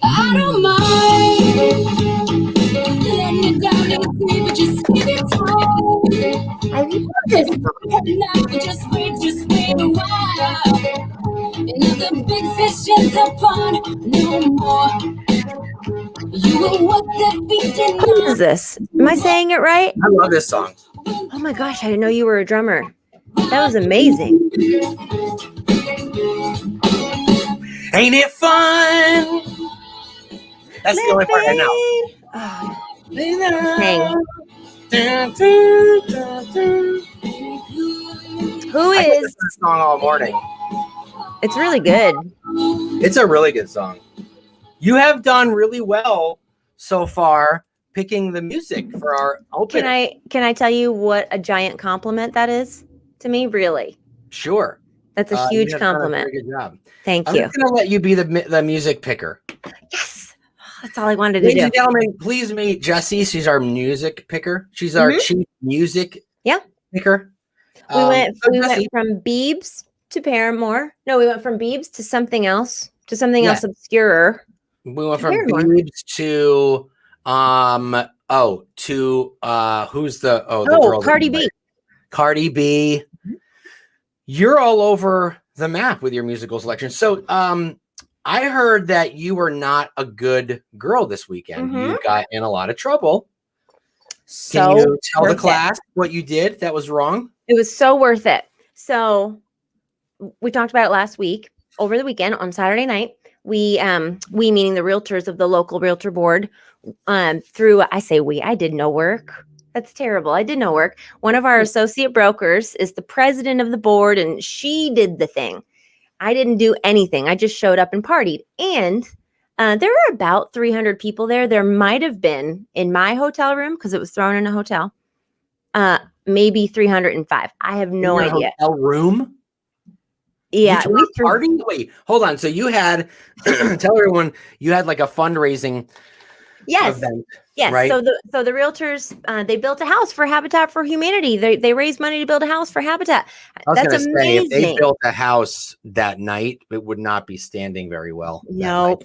I don't mind. Letting it down easy, but just give it time. I love this. Just wait a while. Another big fish in the pond, no more. You were what the beat did Who not. is this? Am I saying it right? I love this song. Oh my gosh, I didn't know you were a drummer. That was amazing. Ain't it fun? That's the only part I know. Oh, who I could is? listen to this song all morning. It's really good. It's a really good song. You have done really well so far picking the music for our opening. Can I tell you what a giant compliment that is to me? Really, Sure. that's a huge You have done a compliment. very good job. Thank I'm you. just going to let you be the music picker. Yes, that's all I wanted to Ladies do. and gentlemen, please meet Jessie. She's our music picker. She's our chief music picker. We went Jessie, from Biebs to Paramore. No, we went from Biebs to something else else obscure. we went from Paramore. Biebs to who's the girl? Cardi B. Cardi B. You're all over the map with your musical selection. So I heard that you were not a good girl this weekend. Mhm. You got in a lot of trouble. So Can you tell the worth it. class what you did that was wrong? It was so worth it. So we talked about it last week. Over the weekend on Saturday night, we meaning the realtors of the local realtor board, I did no work. That's terrible. I did no work. One of our associate brokers is the president of the board, and she did the thing. I didn't do anything. I just showed up and partied. And there were about 300 people there. There might have been in my hotel room, because it was thrown in a hotel, maybe 305. I have no idea. Hotel room? Yeah. We party? Wait, hold on. So you had, tell everyone, you had like a fundraising event. Yes. Right? So the realtors, they built a house for Habitat for Humanity. They raised money to build a house for Habitat. That's amazing. Say, if they built a house that night, it would not be standing very well. Nope.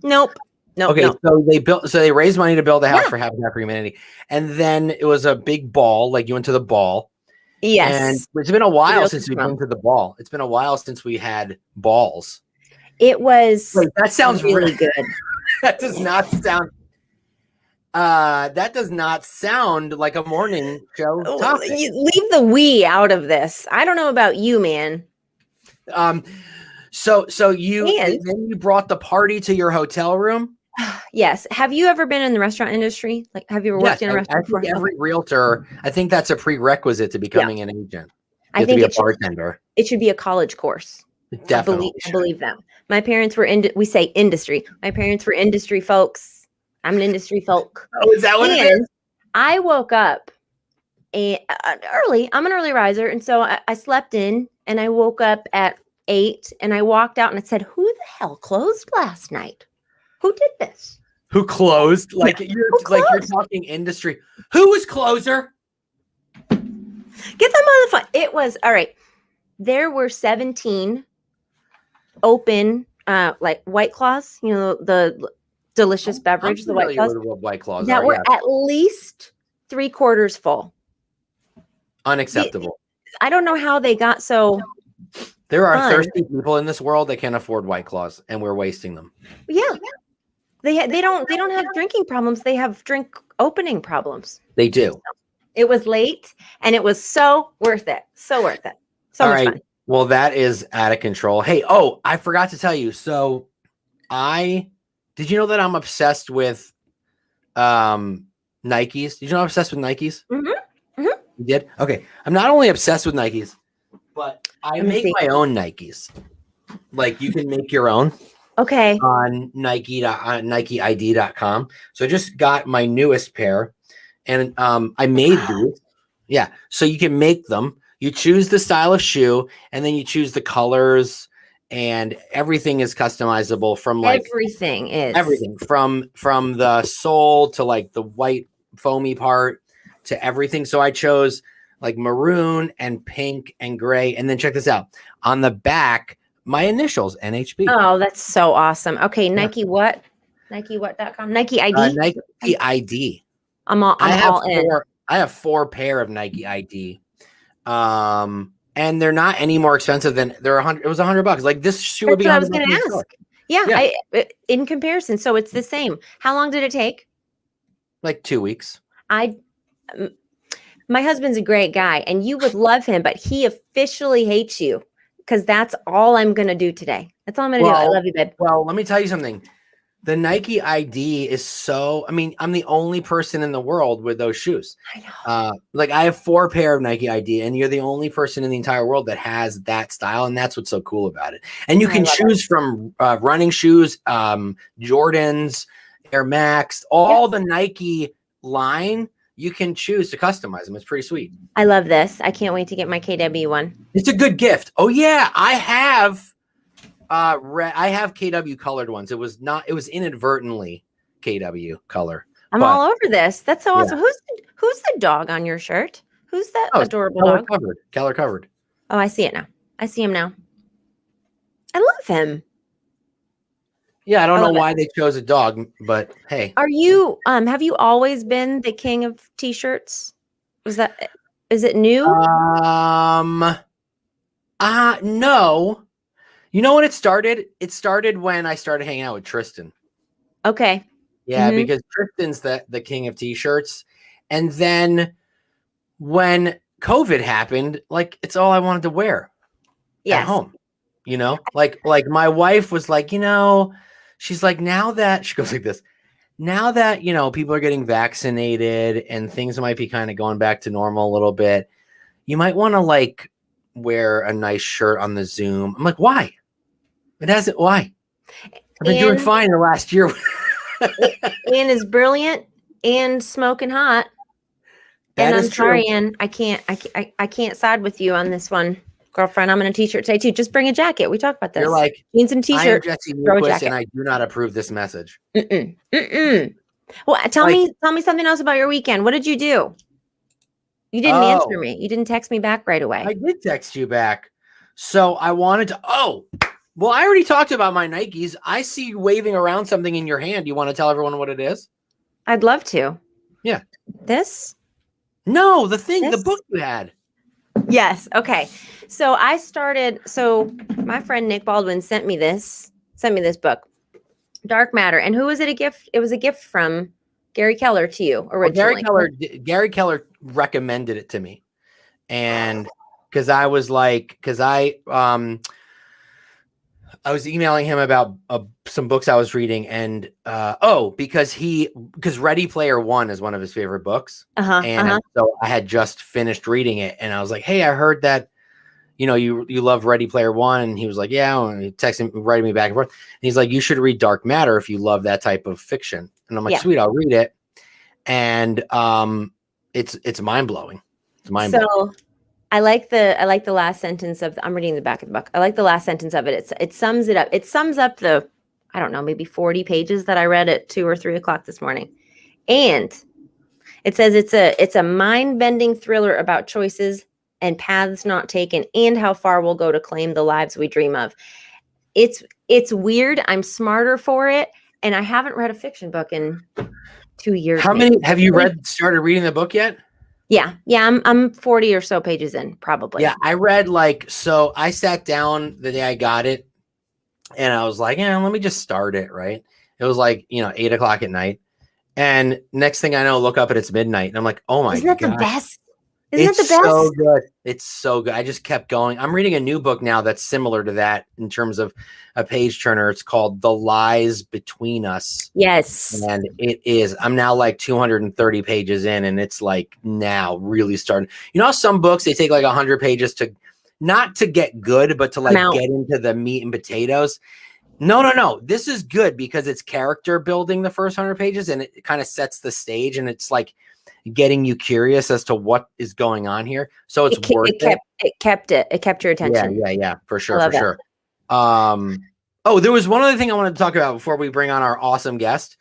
Okay, so they raised money to build a house for Habitat for Humanity, and then it was a big ball. Like you went to the ball. Yes. And it's been a while since we've been to the ball. It's been a while since we had balls. It was. Wait, that sounds really good. That does not sound. That does not sound like a morning show topic. Leave the we out of this. I don't know about you, man. So you brought the party to your hotel room? Yes. Have you ever been in the restaurant industry? Like, have you ever worked in a restaurant? I think every realtor, I think that's a prerequisite to becoming an agent. I think to be a bartender. It should be a college course. Definitely. I believe that. My parents were we say industry. My parents were industry folks. I'm an industry folk. Oh, is that what it is? I woke up early. I'm an early riser. And so I slept in and I woke up at 8 and I walked out and I said, who the hell closed last night? Who did this? Who closed? Like you're talking industry. Who was closer? Get them on the phone. It was all right. There were 17 open like White Claws, the delicious beverage, the White Claws that were at least 3/4 full. Unacceptable. I don't know how they got so. There are thirsty people in this world that can't afford White Claws, and we're wasting them. Yeah, they don't have drinking problems. They have drink opening problems. They do. So it was late, and it was so worth it. So worth it. So All much right. fun. Well, that is out of control. Hey, I forgot to tell you. So, did you know that I'm obsessed with Nikes? Did you know I'm obsessed with Nikes? Mm-hmm. Mm-hmm. You did? Okay. I'm not only obsessed with Nikes, but I make my own Nikes. Like you can make your own. Okay. On NikeID.com. So I just got my newest pair and I made these. Yeah. So you can make them. You choose the style of shoe and then you choose the colors and everything is customizable from like everything from the sole to like the white foamy part to everything. So I chose like maroon and pink and gray. And then check this out. On the back, my initials, NHB. Oh, that's so awesome. Okay, Nike what? NikeWhat.com. Nike ID. Nike ID. I'm all in. I have 4 pair of Nike ID. And they're not any more expensive than they're $100. It was $100. Like this shoe would be That's what I was $100 going in the to store. ask. Yeah, Yeah. In comparison, so it's the same. How long did it take? Like 2 weeks. My husband's a great guy, and you would love him, but he officially hates you because that's all I'm going to do today. That's all I'm going to do. I love you, babe. Well, let me tell you something. The Nike ID is so, I mean, I'm the only person in the world with those shoes. I know. Like I have 4 pair of Nike ID, and you're the only person in the entire world that has that style. And that's what's so cool about it. And you can choose from running shoes, Jordans, Air Max, all the Nike line. You can choose to customize them. It's pretty sweet. I love this. I can't wait to get my KW one. It's a good gift. Oh yeah, I have KW colored ones. It was inadvertently KW color. I'm all over this. That's so awesome. Who's the dog on your shirt? Who's that adorable dog? Color covered. Oh, I see it now. I see him now. I love him. Yeah, I don't know why they chose a dog, but hey. Are you have you always been the king of t-shirts? Is it new? No. You know when it started? It started when I started hanging out with Tristan. Okay. Yeah, because Tristan's the king of t-shirts. And then when COVID happened, like it's all I wanted to wear at home. You know? Like my wife was like, she's like, now that she goes like this, now that, people are getting vaccinated and things might be kind of going back to normal a little bit, you might want to like wear a nice shirt on the Zoom. I'm like, why? Why? I've been doing fine the last year. Ann is brilliant and smoking hot. And I'm sorry, Ann, I can't side with you on this one. Girlfriend, I'm in a t-shirt today too. Just bring a jacket. We talked about this. You're like, jeans and t-shirt. I am Jesse Newquist, and I do not approve this message. Well, tell me something else about your weekend. What did you do? You didn't answer me. You didn't text me back right away. I did text you back. So I wanted to. Well, I already talked about my Nikes. I see you waving around something in your hand. You want to tell everyone what it is? I'd love to. Yeah. This? No, the book you had. Yes. Okay. So my friend Nick Baldwin sent me this book, Dark Matter. And who was it a gift? It was a gift from Gary Keller to you originally. Gary Keller recommended it to me. And because I was emailing him about some books I was reading, and because Ready Player One is one of his favorite books, so I had just finished reading it, and I was like, "Hey, I heard that, you love Ready Player One," and he was like, "Yeah," and he texted me, writing me back and forth, and he's like, "You should read Dark Matter if you love that type of fiction," and I'm like, "Sweet, I'll read it," and it's mind blowing. It's mind blowing. So I like the last sentence I'm reading the back of the book. I like the last sentence of it. It sums it up. It sums up the, I don't know, maybe 40 pages that I read at 2 or 3 o'clock this morning. And it says it's a mind-bending thriller about choices and paths not taken and how far we'll go to claim the lives we dream of. It's weird. I'm smarter for it. And I haven't read a fiction book in 2 years. How many have you started reading the book yet? Yeah. I'm 40 or so pages in, probably. Yeah, I read I sat down the day I got it, and I was like, let me just start it, right? It was 8 o'clock at night. And next thing I know, look up and it's midnight. And I'm like, oh my God. Isn't that the best? Isn't that the best? It's so good. It's so good. I just kept going. I'm reading a new book now that's similar to that in terms of a page turner. It's called The Lies Between Us. Yes. And it is. I'm now 230 pages in, and it's now really starting. You know how some books, they take 100 pages to not to get good, but to get into the meat and potatoes. No. This is good because it's character building the first 100 pages, and it kind of sets the stage, and it's getting you curious as to what is going on here. So it's worth it. It kept your attention. Yeah, for sure. There was one other thing I wanted to talk about before we bring on our awesome guest.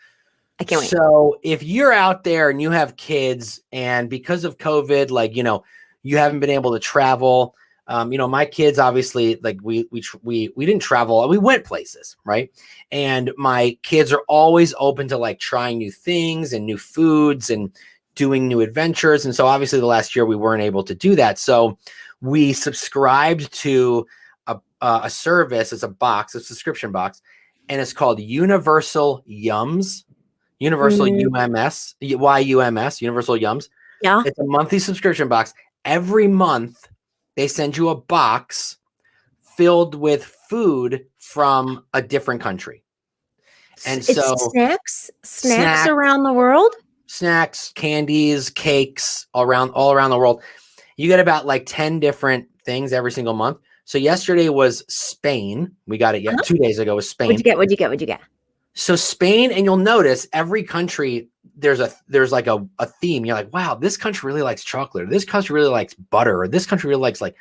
I can't wait. So if you're out there and you have kids, and because of COVID, you haven't been able to travel, My kids obviously like we didn't travel, we went places, right? And my kids are always open to like trying new things and new foods and doing new adventures. And so obviously the last year we weren't able to do that. So we subscribed to a service. It's a subscription box, and it's called Universal Yums. Universal UMS, YUMS, Universal Yums. Yeah. It's a monthly subscription box. Every month they send you a box filled with food from a different country. And It's so snacks around the world. Snacks, candies, cakes all around the world. You get about like 10 different things every single month. So yesterday was Spain. We got it 2 days ago was Spain. What'd you get? So Spain, and you'll notice every country there's like a theme. You're like, wow, this country really likes chocolate, or this country really likes butter, or this country really likes like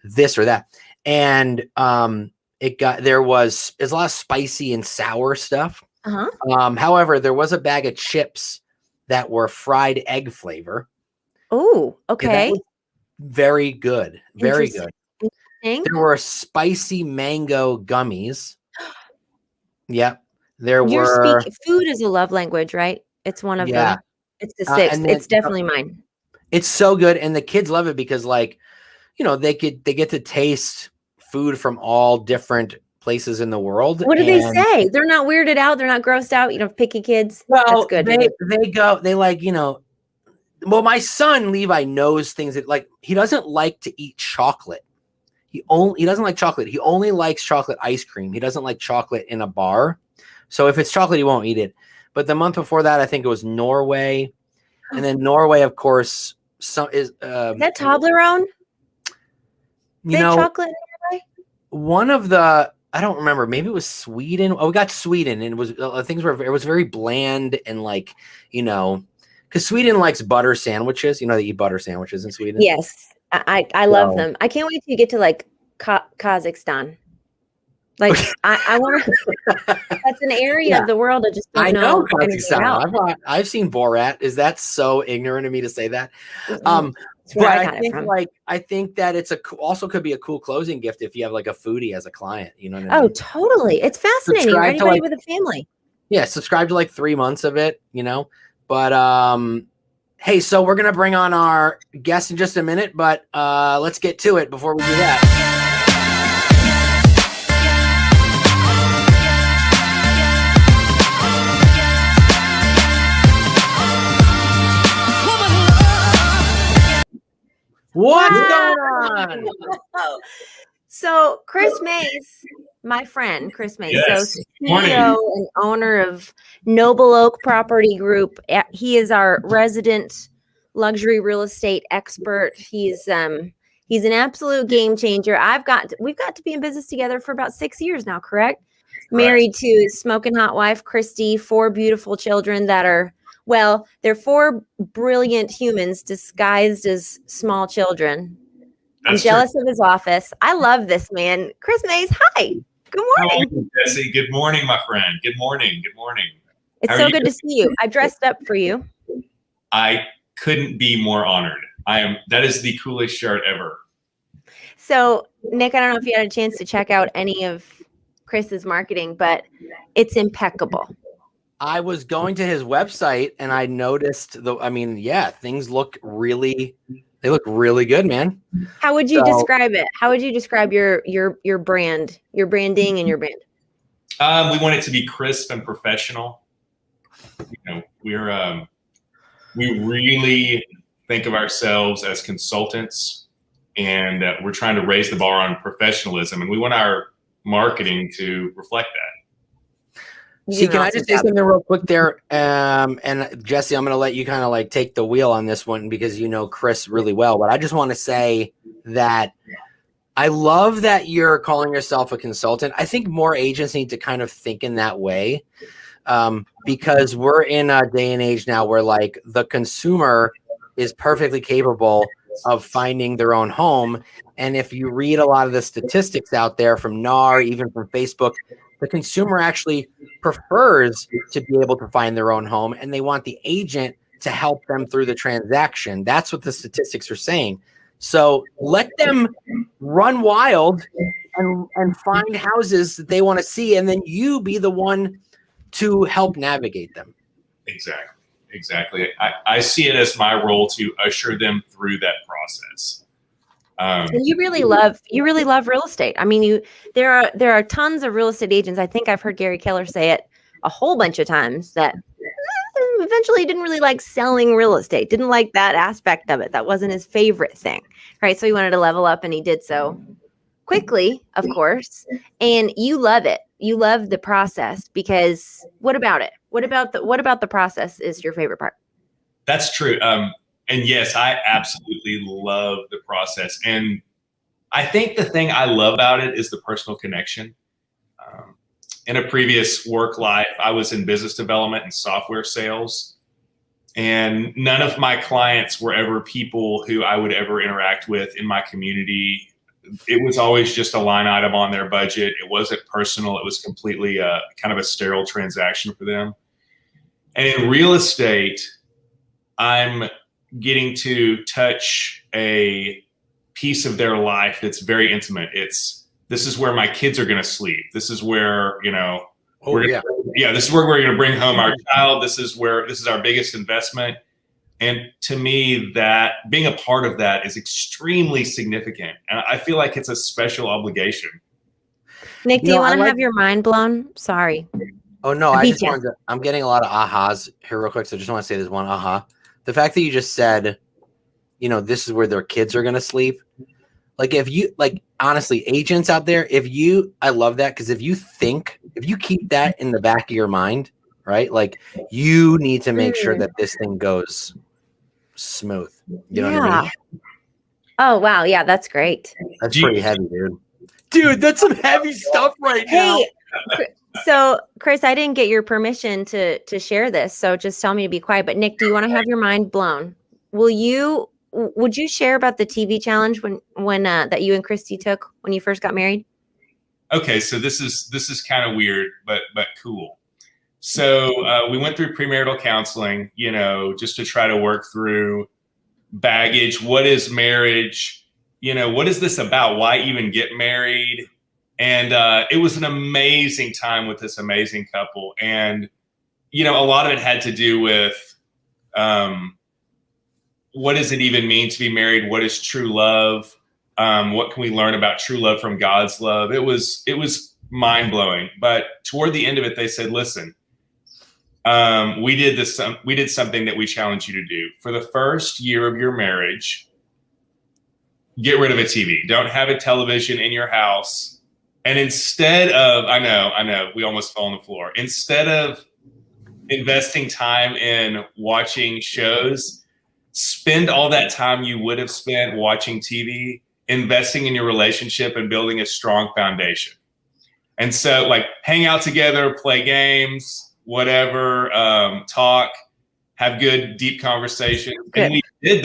this or that. And there's a lot of spicy and sour stuff. However, there was a bag of chips that were fried egg flavor. Oh, okay. Very good. Very good. Interesting. There were spicy mango gummies. Yep. Food is a love language, right? It's one of them. It's the sixth. It's definitely mine. It's so good. And the kids love it because like, they get to taste food from all different places in the world. What do they say? They're not weirded out. They're not grossed out. Picky kids. Well, that's good. Well, my son Levi knows things that like, he doesn't like to eat chocolate. He doesn't like chocolate. He only likes chocolate ice cream. He doesn't like chocolate in a bar. So if it's chocolate, he won't eat it. But the month before that, I think it was Norway. And then Norway, of course, is that Toblerone? Chocolate in Norway? One of the, I don't remember, maybe it was Sweden. Oh, we got Sweden, and it was it was very bland and like, because Sweden likes butter sandwiches. They eat butter sandwiches in Sweden. Yes. I love them. I can't wait to get to like Kazakhstan. Like I want to. That's an area of the world I just don't know. Kazakhstan. I've seen Borat. Is that so ignorant of me to say that? But I think that it's also could be a cool closing gift if you have like a foodie as a client. You know what I mean? Oh, totally. It's fascinating. Anybody with a family. Yeah, subscribe to like 3 months of it. But hey, so we're gonna bring on our guest in just a minute, but let's get to it before we do that. What's going on? So Chris Mays, my friend Chris Mays, Yes. so CEO and owner of Noble Oak Property Group. He is our resident luxury real estate expert. He's an absolute game changer. We've got to be in business together for about 6 years now, correct? Married to his smoking hot wife, Christy, 4 beautiful children that are, well, they're 4 brilliant humans disguised as small children. I'm jealous of his office. I love this man. Chris Mays, hi. Good morning. How are you, Jesse? Good morning, my friend. Good morning. Good morning. It's so good to see you. I dressed up for you. I couldn't be more honored. That is the coolest shirt ever. So, Nick, I don't know if you had a chance to check out any of Chris's marketing, but it's impeccable. I was going to his website and I noticed things look really good, man. How would you describe it? How would you describe your brand, your branding and your brand? We want it to be crisp and professional. We really think of ourselves as consultants, and we're trying to raise the bar on professionalism, and we want our marketing to reflect that. See, can I just say something real quick there? And Jesse, I'm going to let you kind of like take the wheel on this one because you know Chris really well. But I just want to say that I love that you're calling yourself a consultant. I think more agents need to kind of think in that way because we're in a day and age now where like the consumer is perfectly capable of finding their own home. And if you read a lot of the statistics out there from NAR, even from Facebook, the consumer actually prefers to be able to find their own home, and they want the agent to help them through the transaction. That's what the statistics are saying. So let them run wild and find houses that they want to see, and then you be the one to help navigate them. Exactly. I see it as my role to usher them through that process. And you really love real estate. I mean, there are tons of real estate agents. I think I've heard Gary Keller say it a whole bunch of times that eventually didn't really like selling real estate, didn't like that aspect of it. That wasn't his favorite thing, right? So he wanted to level up, and he did so quickly, of course. And you love it. You love the process, because what about it? What about the process is your favorite part? That's true. And yes, I absolutely love the process. And I think the thing I love about it is the personal connection. In a previous work life, I was in business development and software sales. And none of my clients were ever people who I would ever interact with in my community. It was always just a line item on their budget. It wasn't personal. It was completely kind of a sterile transaction for them. And in real estate, I'm getting to touch a piece of their life that's very intimate. This is where my kids are going to sleep. This is where, this is where we're going to bring home our child. This is our biggest investment. And to me, that being a part of that is extremely significant. And I feel like it's a special obligation. Nick, do you want to have your mind blown? Sorry. Oh, no, I'm getting a lot of ahas here real quick. So I just want to say this one aha. The fact that you just said, this is where their kids are going to sleep. Like, honestly, agents out there, I love that, because if you keep that in the back of your mind, right? Like, you need to make sure that this thing goes smooth. You know what I mean? Oh, wow. Yeah, that's great. That's pretty heavy, dude. Dude, that's some heavy stuff right now. So, Chris, I didn't get your permission to share this, so just tell me to be quiet. But Nick, do you want to have your mind blown? Would you share about the TV challenge when that you and Christy took when you first got married? Okay, so this is kind of weird, but cool. So we went through premarital counseling, just to try to work through baggage. What is marriage? What is this about? Why even get married? And it was an amazing time with this amazing couple. And, a lot of it had to do with what does it even mean to be married? What is true love? What can we learn about true love from God's love? It was mind blowing. But toward the end of it, they said, listen, we did something that we challenge you to do. For the first year of your marriage, get rid of a TV. Don't have a television in your house. And instead of, I know, we almost fell on the floor. Instead of investing time in watching shows, spend all that time you would have spent watching TV, investing in your relationship and building a strong foundation. And so, hang out together, play games, whatever, talk, have good, deep conversations. Good. And we did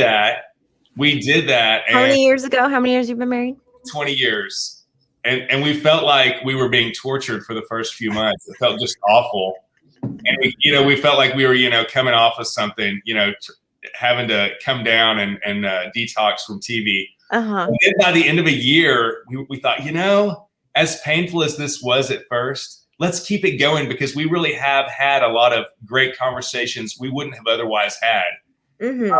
that. How many years ago? How many years you've been married? 20 years. And we felt like we were being tortured for the first few months. It felt just awful. And we felt like we were, coming off of something, having to come down and detox from TV. Uh-huh. And then by the end of a year, we thought, as painful as this was at first, let's keep it going, because we really have had a lot of great conversations we wouldn't have otherwise had. Mm-hmm.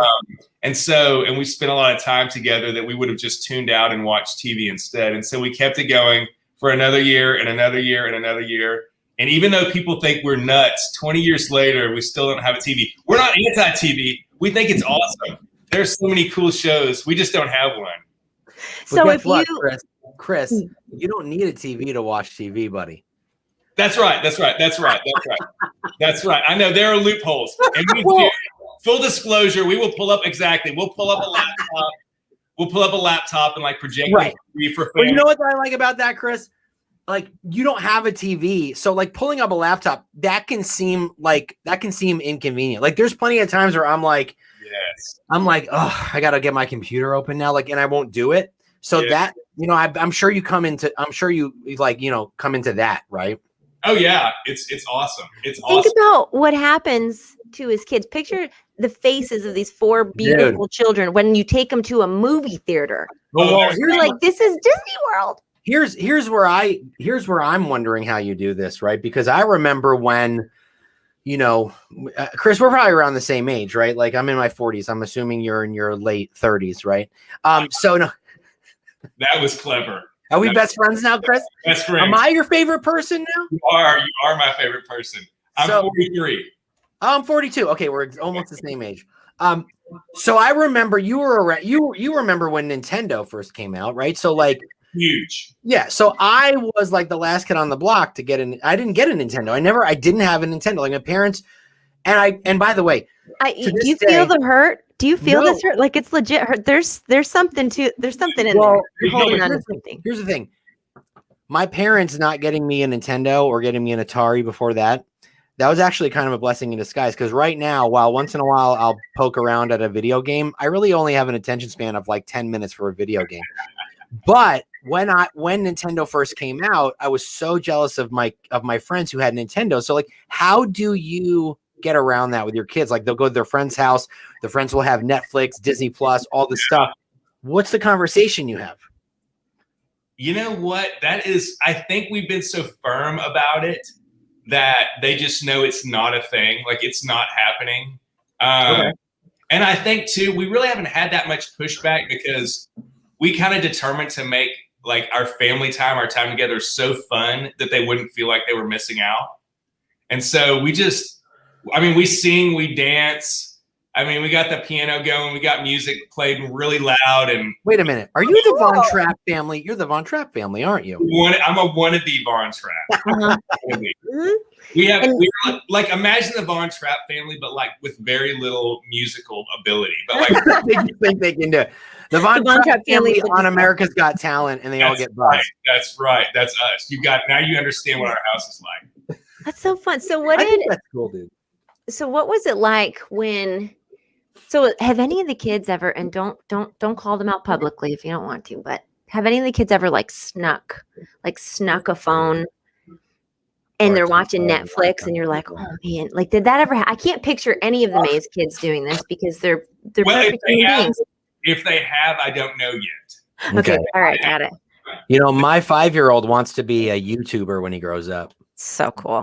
And we spent a lot of time together that we would have just tuned out and watched TV instead. And so we kept it going for another year and another year and another year. And even though people think we're nuts, 20 years later, we still don't have a TV. We're not anti-TV. We think it's awesome. There's so many cool shows. We just don't have one. So if Chris, you don't need a TV to watch TV, buddy. That's right. I know there are loopholes. And we do. Full disclosure, we will pull up We'll pull up a laptop. We'll pull up a laptop and project right. TV for fans. Well, you know what I like about that, Chris? You don't have a TV, so pulling up a laptop, that can seem inconvenient. There's plenty of times where I'm like, yes, oh, I gotta get my computer open now, and I won't do it. So that I'm sure you come into come into that, right? Oh yeah, it's awesome. It's Think about what happens to his kids. Picture the faces of these 4 beautiful children when you take them to a movie theater. Well, You're like, this is Disney World. Here's where I'm wondering how you do this, right? Because I remember when, you know, Chris, we're probably around the same age, right? Like I'm in my 40s. I'm assuming you're in your late 30s, right? So no, that was clever. Are we best friends now, Chris? Best friends. Am I your favorite person now? You are my favorite person. I'm 43. I'm 42. Okay, we're almost the same age. So I remember you were around, you remember when Nintendo first came out, right? So like huge. Yeah. So I was like the last kid on the block to get I didn't get a Nintendo. I didn't have a Nintendo. Like my parents, and by the way, do you feel the hurt? Do you feel this hurt? Like it's legit hurt. There's something in there. You're holding on to something. Here's the thing. My parents not getting me a Nintendo or getting me an Atari before that was actually kind of a blessing in disguise. Because right now, while once in a while I'll poke around at a video game, I really only have an attention span of like 10 minutes for a video game. But when Nintendo first came out, I was so jealous of my friends who had Nintendo. So like, how do you get around that with your kids? Like they'll go to their friend's house, the friends will have Netflix, Disney Plus, all this stuff. What's the conversation you have? You know what? That is, I think we've been so firm about it that they just know it's not a thing. Like it's not happening. Okay. And I think too, we really haven't had that much pushback because we kind of determined to make like our family time, our time together so fun that they wouldn't feel like they were missing out. And so we sing, we dance. I mean, we got the piano going, we got music played really loud. And wait a minute, are you the Von Trapp family? You're the Von Trapp family, aren't you? I'm a wannabe Von Trapp. We like imagine the Von Trapp family, but like with very little musical ability. But like you think they can do it. The Von Trapp family on America's Got Talent, and they all get buzzed. Right. That's right. That's us. Now you understand what our house is like. That's so fun. So that's cool, dude. So what was it like when? So have any of the kids ever? And don't call them out publicly if you don't want to. But have any of the kids ever like snuck a phone? And they're watching Netflix, and you're like, "Oh man!" Like, did that ever? I can't picture any of the Maze kids doing this because they're perfect human beings. If they have, I don't know yet. Okay, all right, got it. You know, my 5-year-old wants to be a YouTuber when he grows up. So cool.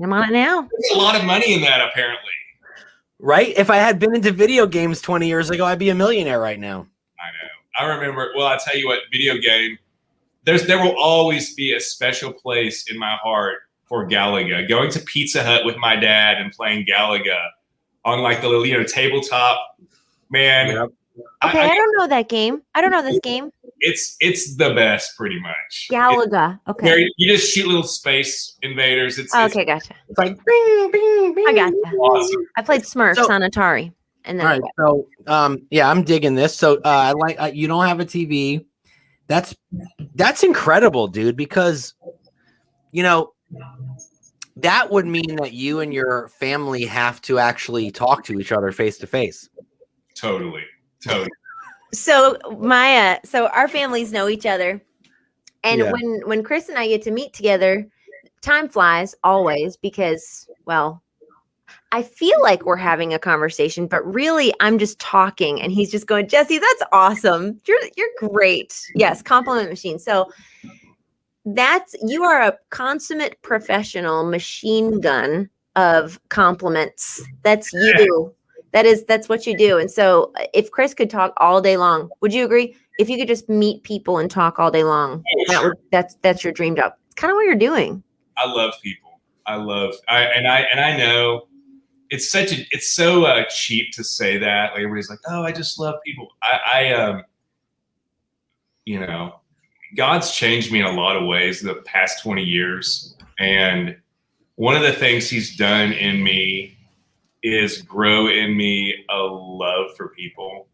I'm on it now. There's a lot of money in that, apparently. Right? If I had been into video games 20 years ago, I'd be a millionaire right now. I know. I remember. Well, I'll tell you what. Video game. There will always be a special place in my heart for Galaga. Going to Pizza Hut with my dad and playing Galaga on like the little tabletop. Man. Yep. Okay, I don't know that game. I don't know this game. It's the best, pretty much. Galaga. Okay. You just shoot little space invaders. Okay, gotcha. It's like bing, bing, bing. I got that. Awesome. I played Smurfs on Atari, and then all right. So, yeah, I'm digging this. So, you don't have a TV. That's incredible, dude. Because, you know, that would mean that you and your family have to actually talk to each other face to face. Totally. So our families know each other, and when Chris and I get to meet together, time flies always because, well, I feel like we're having a conversation, but really I'm just talking, and he's just going, Jesse, that's awesome. You're great. Yes, compliment machine. So you are a consummate professional machine gun of compliments. That's you. That's what you do. And so if Chris could talk all day long, would you agree? If you could just meet people and talk all day long, that's your dream job. It's kind of what you're doing. I love people. I know it's so cheap to say that. Like everybody's like, oh, I just love people. You know, God's changed me in a lot of ways the past 20 years. And one of the things he's done in me is grow in me a love for people.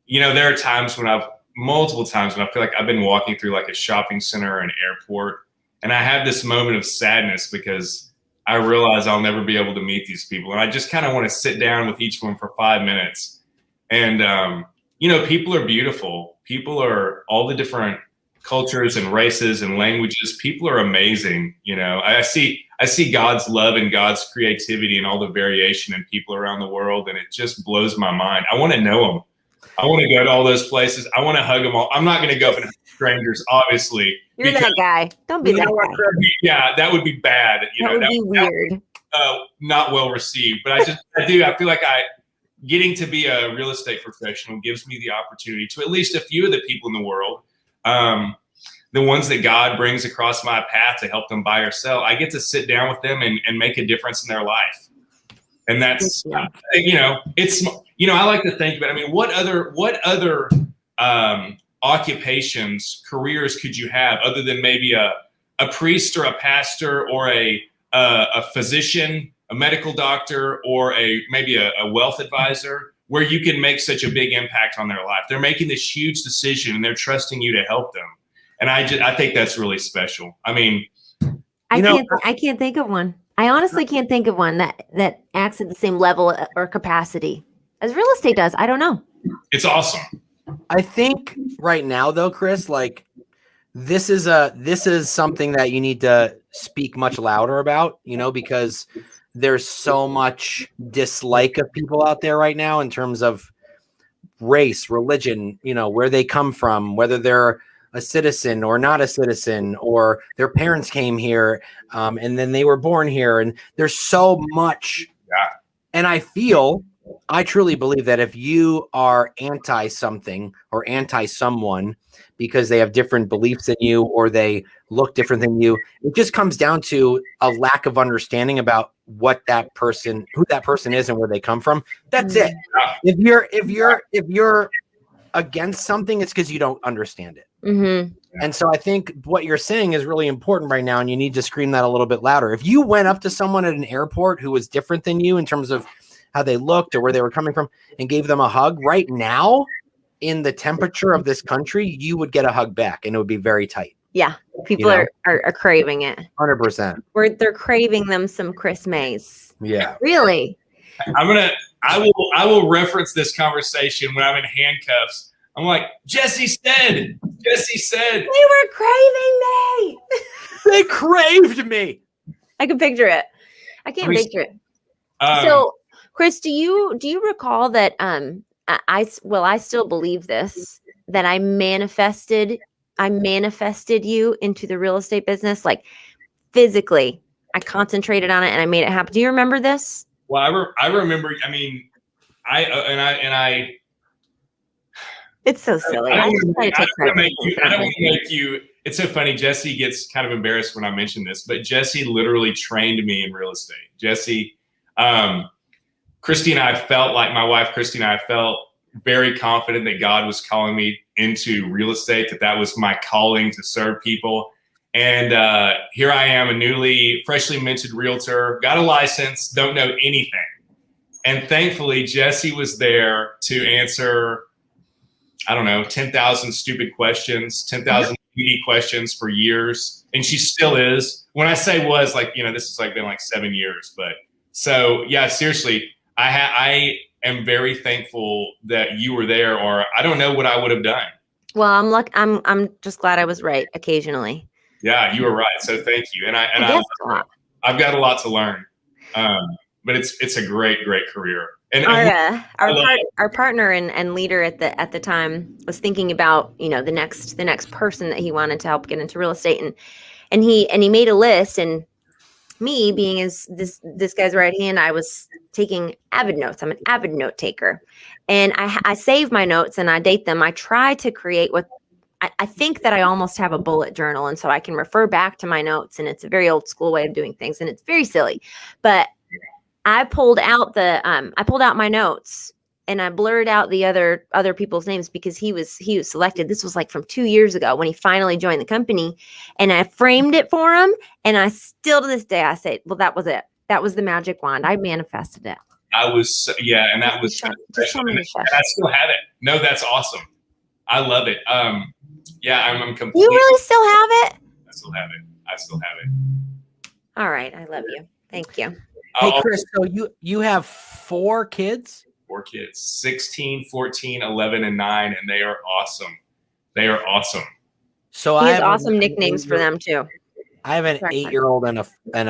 You know, there are multiple times when I feel like I've been walking through like a shopping center or an airport, and I have this moment of sadness because I realize I'll never be able to meet these people. And I just kind of want to sit down with each one for 5 minutes. And, you know, people are beautiful. People are all the different cultures and races and languages. People are amazing. You know, I see I see God's love and God's creativity and all the variation in people around the world, and it just blows my mind. I want to know them. I want to go to all those places. I want to hug them all. I'm not going to go up and hug strangers, obviously. You're that guy. Don't be that guy. Yeah, that would be bad. That would be weird. Not well received. But I feel like getting to be a real estate professional gives me the opportunity to at least a few of the people in the world, the ones that God brings across my path to help them buy or sell. I get to sit down with them and make a difference in their life. And that's, I like to think about, what other occupations, careers could you have other than maybe a priest or a pastor or a physician, a medical doctor, or maybe a wealth advisor, where you can make such a big impact on their life. They're making this huge decision and they're trusting you to help them. And I think that's really special. I can't think of one. I honestly can't think of one that acts at the same level or capacity as real estate does. I don't know. It's awesome. I think right now though, Chris, like this is something that you need to speak much louder about, because there's so much dislike of people out there right now in terms of race, religion, where they come from, whether they're a citizen or not a citizen, or their parents came here and then they were born here. And there's so much. Yeah. And I truly believe that if you are anti something or anti someone because they have different beliefs than you or they look different than you, it just comes down to a lack of understanding about who that person is and where they come from. That's it. If you're against something, it's because you don't understand it. Mm-hmm. And so I think what you're saying is really important right now, and you need to scream that a little bit louder. If you went up to someone at an airport who was different than you in terms of how they looked or where they were coming from and gave them a hug right now in the temperature of this country, you would get a hug back and it would be very tight. Yeah. People are craving it. 100%. They're craving them some Chris Mays. Yeah. Really? I will reference this conversation when I'm in handcuffs. I'm like, Jesse said. They were craving me. They craved me. I can picture it. I can't picture it. So, Chris, do you recall that I still believe this, that I manifested you into the real estate business, like physically. I concentrated on it and I made it happen. Do you remember this? Well, I remember. It's so silly. I don't want to make you. It's so funny. Jesse gets kind of embarrassed when I mention this, but Jesse literally trained me in real estate. Jesse, Christy and I felt like my wife, Christy and I felt very confident that God was calling me into real estate, that was my calling to serve people. And here I am, a freshly minted realtor, got a license, don't know anything. And thankfully, Jesse was there to answer, 10,000 stupid questions, 10,000 beauty questions for years. And she still is. When I say was, this has been 7 years. But so, yeah, seriously, I am very thankful that you were there, or I don't know what I would have done. Well, I'm just glad I was right occasionally. Yeah, you were right. So thank you. And I've got a lot to learn. But it's a great, great career. And our partner and leader at the time was thinking about, the next person that he wanted to help get into real estate, and he made a list, and me being this guy's right hand, I was taking avid notes. I'm an avid note taker, and I save my notes and I date them. I try to create what I think that I almost have a bullet journal, and so I can refer back to my notes, and it's a very old school way of doing things, and it's very silly, but I pulled out my notes and I blurred out the other people's names because he was selected. This was from 2 years ago when he finally joined the company, and I framed it for him. And I still to this day, I say, well, that was it. That was the magic wand. I manifested it. And that was kind of special. And I still have it. No, that's awesome. I love it. I'm completely. You really still have it? I still have it. All right. I love you. Thank you. Hey, Chris, so you have 4 kids? 4 kids, 16, 14, 11, and 9, and they are awesome. So he has awesome nicknames for them too. I have an Correct. 8-year-old and a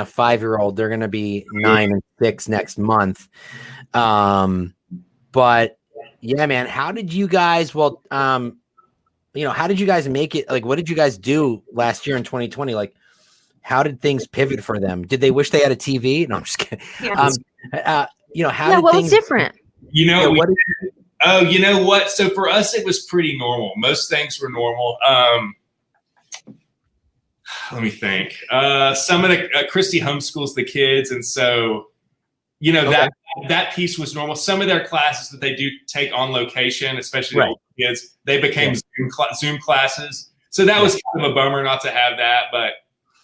5-year-old. They're going to be 9 and 6 next month. But yeah, man, how did you guys? Well, how did you guys make it? Like, what did you guys do last year in 2020? Like, how did things pivot for them? Did they wish they had a TV? No, I'm just kidding. Yeah. How Yeah, did what was things different? You know, Yeah, we- what did- oh, you know what? So for us, it was pretty normal. Most things were normal. Let me think. Some of the Christy homeschools the kids, and so that piece was normal. Some of their classes that they do take on location, especially the Right. older kids, they became Zoom classes. So that was kind of a bummer not to have that. But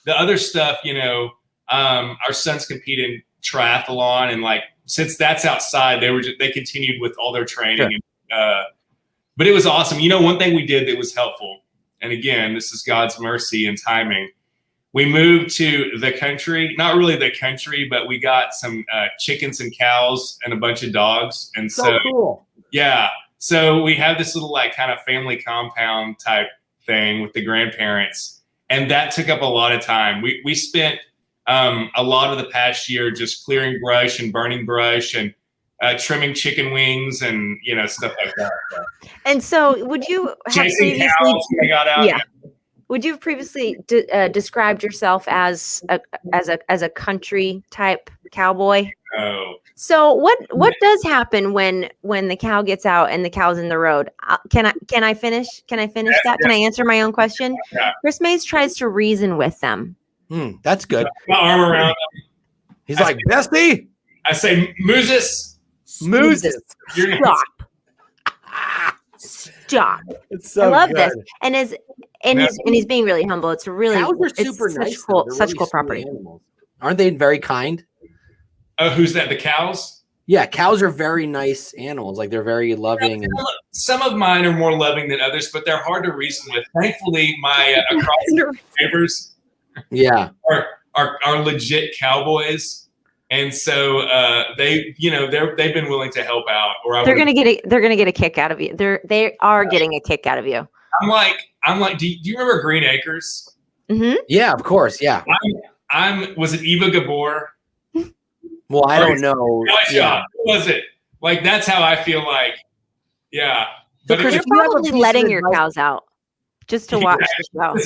the other stuff, our sons compete in triathlon, and like since that's outside, they continued with all their training. Sure. But it was awesome. One thing we did that was helpful, and again, this is God's mercy and timing. We moved to the country, not really the country, but we got some chickens and cows and a bunch of dogs. And so cool. yeah. So we have this little like kind of family compound type thing with the grandparents. And that took up a lot of time. We spent a lot of the past year just clearing brush and burning brush and trimming chicken wings and, stuff like that. And so would you have Chasing previously, cows when they got out. yeah. Would you have previously described yourself as a country type cowboy? Oh. So what does happen when the cow gets out and the cow's in the road? Can I finish? Can I finish that? Can I answer my own question? Yeah. Chris Mays tries to reason with them. That's good. My arm around them. He's like, Bestie, I say, Mooses. Moses. You're Stop. It's so I love good. this. And he's being really humble. It's really Cows are it's super such nice. cool, They're such really cool sweet property. animals. Aren't they very kind? Oh, who's that? The cows? Yeah, cows are very nice animals. Like they're very loving. And Some of mine are more loving than others, but they're hard to reason with. Thankfully, my across neighbors yeah, are legit cowboys, and so they've been willing to help out. Or They're gonna get a kick out of you. They are getting a kick out of you. I'm like, do you remember Green Acres? Mm-hmm. yeah, of course, yeah. Was it Eva Gabor? Well, I don't know. Yeah, who was it? Like that's how I feel like. Yeah, So but Chris, You're if you have a probably piece of letting your advice- cows out just to watch the show.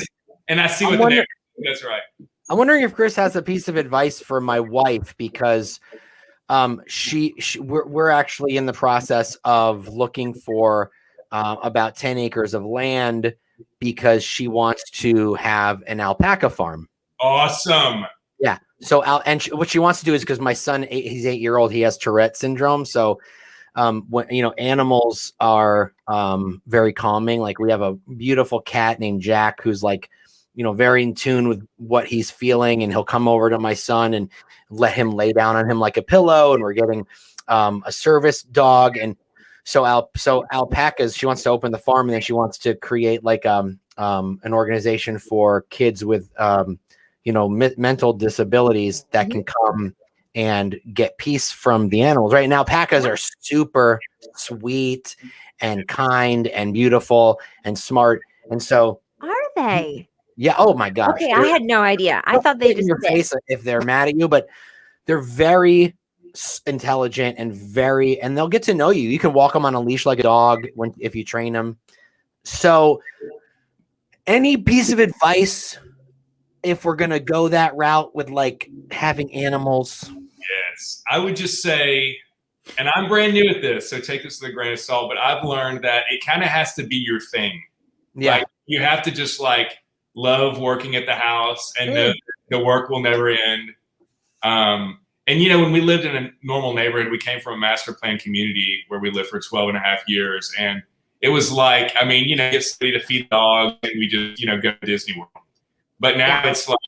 and I see I'm what wondering- that's right. I'm wondering if Chris has a piece of advice for my wife because we're actually in the process of looking for about 10 acres of land because she wants to have an alpaca farm. Awesome. Yeah. So what she wants to do is because my son, he's 8-year-old, he has Tourette syndrome. So when animals are very calming. Like we have a beautiful cat named Jack who's like, very in tune with what he's feeling, and he'll come over to my son and let him lay down on him like a pillow. And we're getting a service dog, and so alpacas. She wants to open the farm, and then she wants to create like an organization for kids with mental disabilities that can come and get peace from the animals. Right now, alpacas are super sweet and kind and beautiful and smart, and so Are they? yeah. Oh my gosh. Okay, I had no idea. I thought they in just your did. face if they're mad at you, but they're very intelligent and they'll get to know you. You can walk them on a leash like a dog if you train them. So, any piece of advice if we're gonna go that route with like having animals? Yes, I would just say, and I'm brand new at this, so take this with a grain of salt. But I've learned that it kind of has to be your thing. Yeah. Like, you have to just like love working at the house and know the work will never end. And when we lived in a normal neighborhood, we came from a master plan community where we lived for 12 and a half years. And it was like, get somebody to feed dogs and we just, go to Disney World. But now it's like,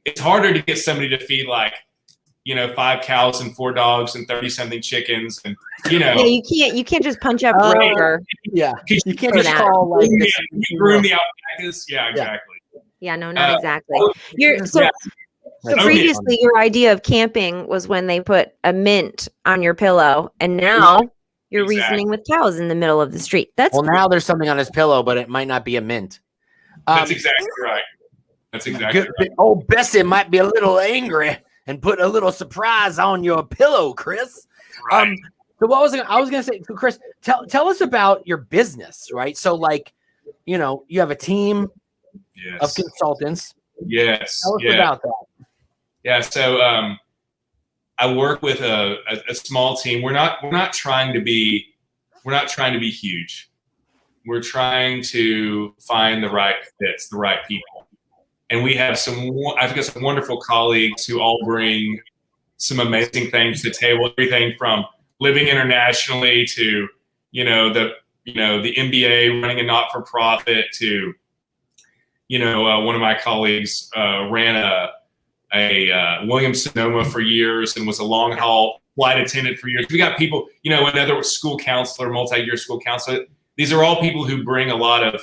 it's harder to get somebody to feed like, 5 cows and 4 dogs and 30 something chickens. And, Yeah, you can't just punch up Oh, Rover. Yeah. You can't For just that. call like you this. groom the alpacas. Yeah, exactly. Yeah, no, not exactly. So Okay. previously your idea of camping was when they put a mint on your pillow, and now you're Exactly. reasoning with cows in the middle of the street. That's Well, now there's something on his pillow, but it might not be a mint. That's exactly right. That's exactly right. Old Bessie might be a little angry and put a little surprise on your pillow, Chris. Right. So what I was gonna say, Chris, tell us about your business, right? So like, you know, you have a team Yes. of consultants. Yes. Tell us Yeah. about that. Yeah. So I work with a small team. We're not trying to be huge. We're trying to find the right fits, the right people. And we have I've got some wonderful colleagues who all bring some amazing things to the table. Everything from living internationally to, the MBA, running a not-for-profit to, one of my colleagues ran a Williams-Sonoma for years and was a long-haul flight attendant for years. We got people, another school counselor, multi-year school counselor. These are all people who bring a lot of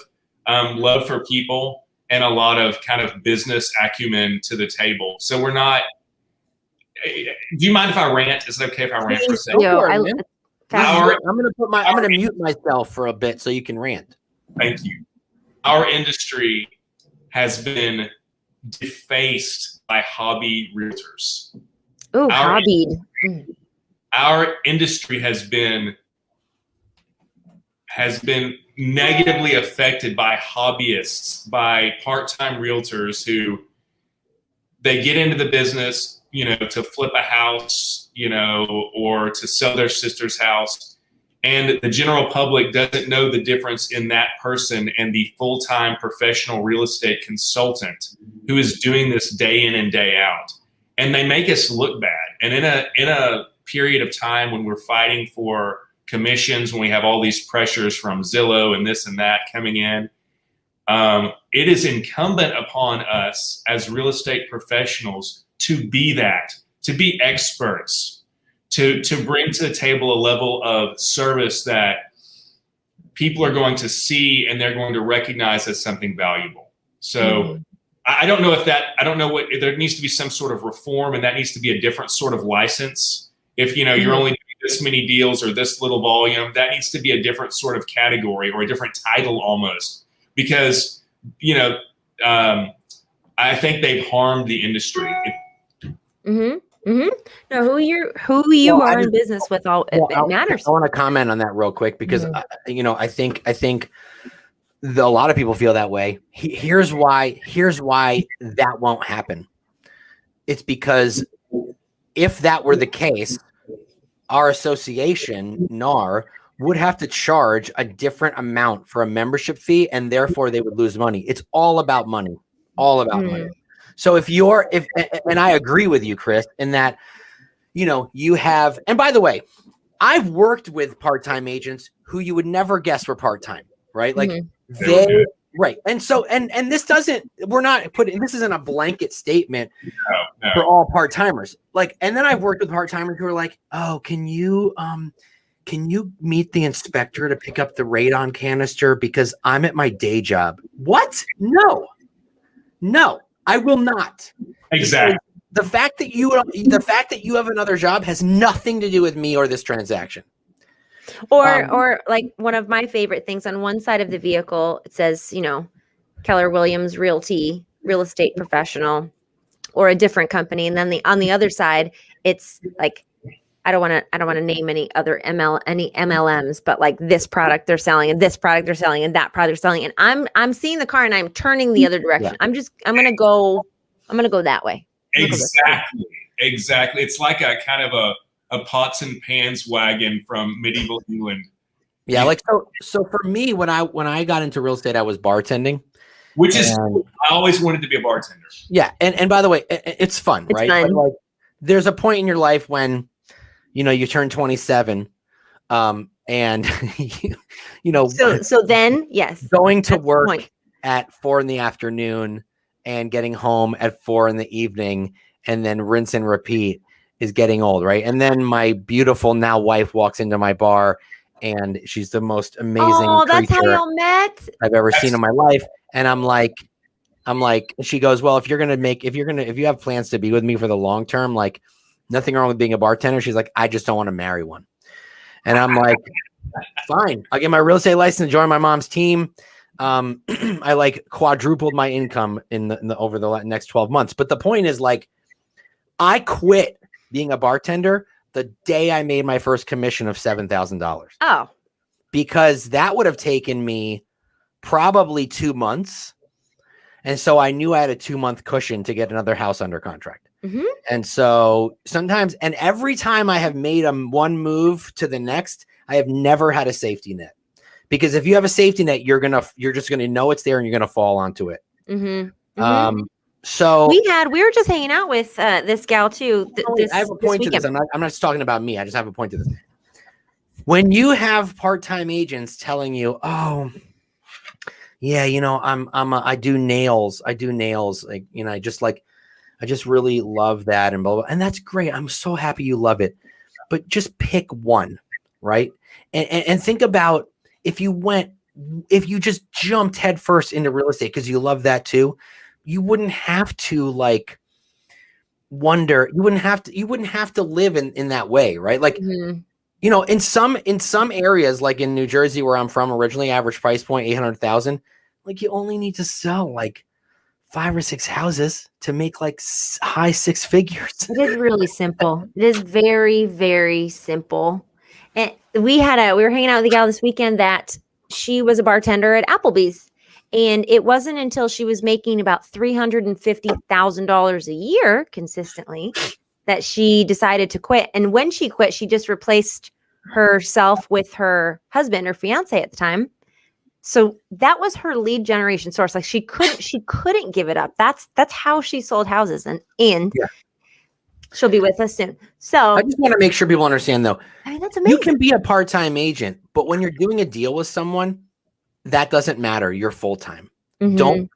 love for people and a lot of kind of business acumen to the table. So we're not. Do you mind if I rant? Is it okay if I rant for a second? I'm gonna mute myself for a bit so you can rant. Thank you. Our industry has been defaced by hobby realtors. Oh, hobbied. Our industry has been negatively affected by hobbyists, by part-time realtors who they get into the business, to flip a house, or to sell their sister's house. And the general public doesn't know the difference in that person and the full-time professional real estate consultant who is doing this day in and day out. And they make us look bad. And in a period of time when we're fighting for commissions, when we have all these pressures from Zillow and this and that coming in, it is incumbent upon us as real estate professionals to be experts, to bring to the table a level of service that people are going to see and they're going to recognize as something valuable. So I don't know if there needs to be some sort of reform, and that needs to be a different sort of license. If, you're only doing this many deals or this little volume, that needs to be a different sort of category or a different title almost, because, I think they've harmed the industry. No, who you are in business with, it matters. I want to comment on that real quick because I think a lot of people feel that way. Here's why that won't happen. It's because if that were the case, our association, NAR, would have to charge a different amount for a membership fee, and therefore they would lose money. It's all about money. All about money. So and I agree with you, Chris, in that, you have, and by the way, I've worked with part-time agents who you would never guess were part-time, right? Like right. And so, and this this isn't a blanket statement for all part-timers. Like, and then I've worked with part-timers who are like, oh, can you meet the inspector to pick up the radon canister because I'm at my day job? What? No, I will not. Exactly. The fact that you have another job has nothing to do with me or this transaction. Or like one of my favorite things on one side of the vehicle, it says, Keller Williams Realty, real estate professional, or a different company. And then on the other side, it's like, I don't want to name any other MLMs, but like this product they're selling and this product they're selling and that product they're selling. And I'm seeing the car and I'm turning the other direction. Yeah. I'm going to go that way. Exactly. It's like a kind of a pots and pans wagon from medieval England. Yeah. Like, so for me, when I got into real estate, I was bartending. I always wanted to be a bartender. Yeah. And by the way, it's fun, right? Fun. Like, there's a point in your life when, you turn 27, and So then, yes, going to work at 4 p.m. and getting home at 4 p.m, and then rinse and repeat is getting old, right? And then my beautiful now wife walks into my bar, and she's the most amazing that's how y'all met? I've ever seen in my life. And I'm like, she goes, well, if you have plans to be with me for the long term, like, nothing wrong with being a bartender. She's like, I just don't want to marry one. And I'm like, fine, I'll get my real estate license, join my mom's team. I like quadrupled my income in the over the next 12 months. But the point is, like, I quit being a bartender the day I made my first commission of $7,000. Oh, Because that would have taken me probably 2 months. And so I knew I had a 2-month cushion to get another house under contract. mhm. And so sometimes, and every time I have made one move to the next, I have never had a safety net. Because if you have a safety net, you're just gonna know it's there and you're gonna fall onto it. Mhm. Mhm. So we were just hanging out with this gal too. I have a point to this. I'm not just talking about me. I just have a point to this. When you have part-time agents telling you, "Oh, yeah, you know, I do nails. Like, you know, I just really love that and blah, blah, and that's great. I'm so happy you love it, but just pick one, right? And think about if you just jumped headfirst into real estate because you love that too, you wouldn't have to like wonder. You wouldn't have to live in that way, right? Like, Mhm. you know, in some areas, like in New Jersey, where I'm from originally, average price point 800,000. Like, you only need to sell like 5 or 6 houses to make like high 6 figures. It is really simple. It is very, very simple. And we were hanging out with a gal this weekend that she was a bartender at Applebee's. And it wasn't until she was making about $350,000 a year consistently that she decided to quit. And when she quit, she just replaced herself with her husband or fiance at the time. So that was her lead generation source. Like, she couldn't give it up. That's how she sold houses. And Yeah. she'll be with us soon. So I just want to make sure people understand, though. I mean, that's amazing. You can be a part-time agent, but when you're doing a deal with someone, that doesn't matter. You're full-time. Mhm.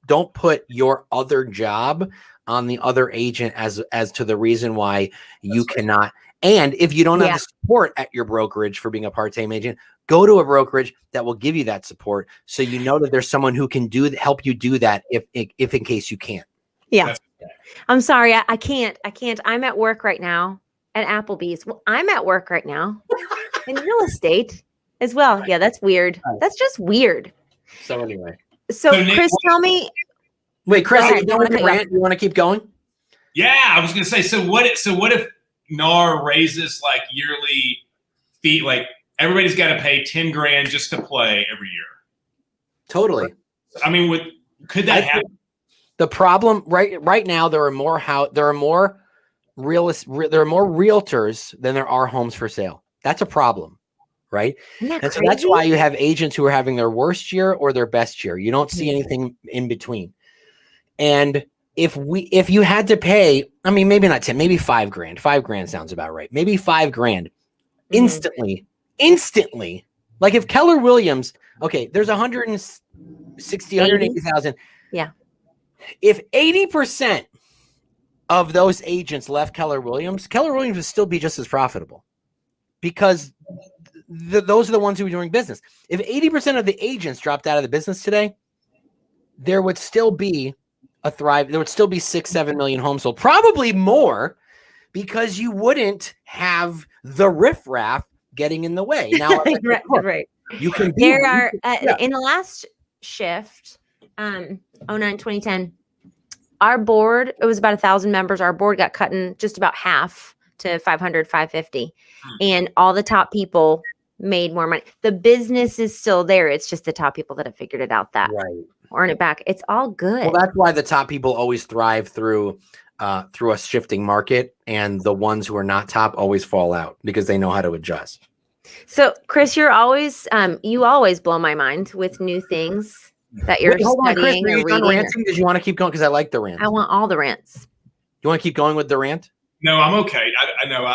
Don't put your other job on the other agent as to the reason why you cannot. And if you don't have the support at your brokerage for being a part-time agent, go to a brokerage that will give you that support, so you know that there's someone who can help you do that if in case you can't. Yeah. I'm sorry. I can't. I'm at work right now at Applebee's. Well, I'm at work right now in real estate as well. Yeah, that's weird. That's just weird. So anyway. So So, Nick, Chris, tell me. Wait, Chris, Go are ahead. you done with the rant? You want to keep going? Yeah, I was gonna say. So what if NAR raises like yearly fee? Like, everybody's got to pay $10,000 just to play every year. Totally. I mean, could that happen? The problem right now, there are more realtors than there are homes for sale. That's a problem, right? Isn't that And so that's crazy? why you have agents who are having their worst year or their best year. You don't see anything in between. And if you had to pay, I mean, maybe not 10, maybe $5,000. $5,000 sounds about right. Maybe $5,000 instantly. Like, if Keller Williams, okay, there's 180,000. Yeah. If 80% of those agents left Keller Williams would still be just as profitable, because those are the ones who are doing business. If 80% of the agents dropped out of the business today, there would still be there would still be 6-7 million homes sold, probably more, because you wouldn't have the riffraff getting in the way. Now, right. you can be, There are in the last shift, 2010, our board, it was about 1,000 members. Our board got cut in just about half to 500, 550. And all the top people made more money. The business is still there. It's just the top people that have figured it out that earn it back. It's all good. Well, that's why the top people always thrive through a shifting market, and the ones who are not top always fall out because they know how to adjust. So, Chris, you always blow my mind with new things that you're Hold on, Chris, studying are or you done reading. ranting? Did you want to keep going? Because I like the rant. I want all the rants. You want to keep going with the rant? No, I'm okay. I know.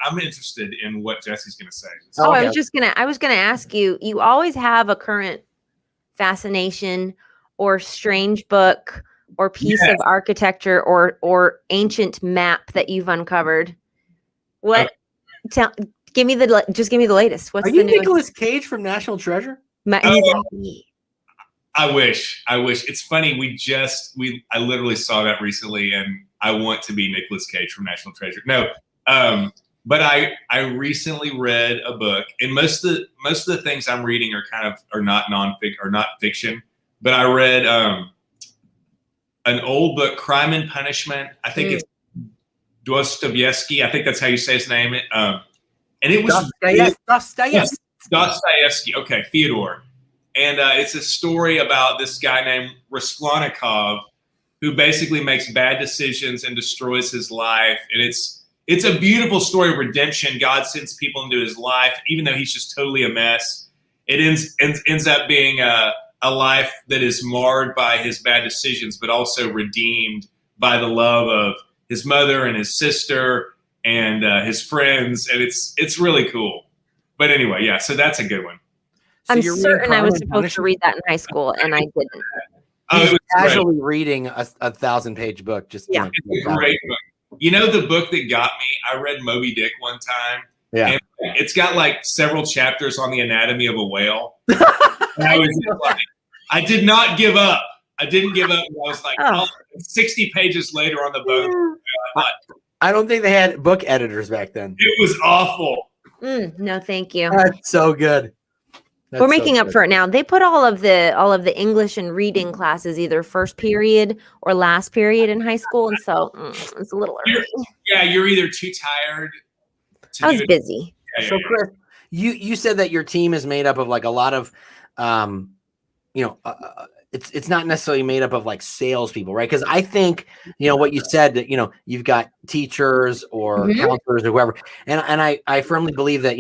I'm interested in what Jesse's going to say. Oh, Okay. I was gonna ask you. You always have a current fascination or strange book or piece of architecture or ancient map that you've uncovered. What? Give me the latest. What's Are the you newest? Nicolas Cage from National Treasure? I wish. It's funny. I literally saw that recently, and I want to be Nicolas Cage from National Treasure. No, But I recently read a book, and most of the things I'm reading are not nonfiction or not fiction. But I read an old book, Crime and Punishment. I think it's Dostoevsky. I think that's how you say his name. And it was Dostoevsky. Dostoevsky. Okay, Fyodor. And it's a story about this guy named Raskolnikov who basically makes bad decisions and destroys his life. And it's a beautiful story of redemption. God sends people into his life, even though he's just totally a mess. It ends up being a life that is marred by his bad decisions, but also redeemed by the love of his mother and his sister and his friends. And it's really cool. But anyway, yeah, so that's a good one. So I'm you're reading certain I Crime was and supposed to Punishment? read that in high school, and I didn't. Oh, it He's was great. casually reading a 1,000-page book. Just Yeah. It's a great book. You know the book that got me? I read Moby Dick one time. Yeah. And it's got like several chapters on the anatomy of a whale. And I was just like, I did not give up. I didn't give up. I was like, Oh. 60 pages later on the boat. I don't think they had book editors back then. It was awful. No, thank you. That's so good. We're making up for it now. They put all of the English and reading classes either first period or last period in high school, and so it's a little early. You're either too tired. I was busy. So Chris, you said that your team is made up of like a lot of, it's not necessarily made up of like salespeople, right? Because I think what you said that you've got teachers or counselors or whoever, and I firmly believe that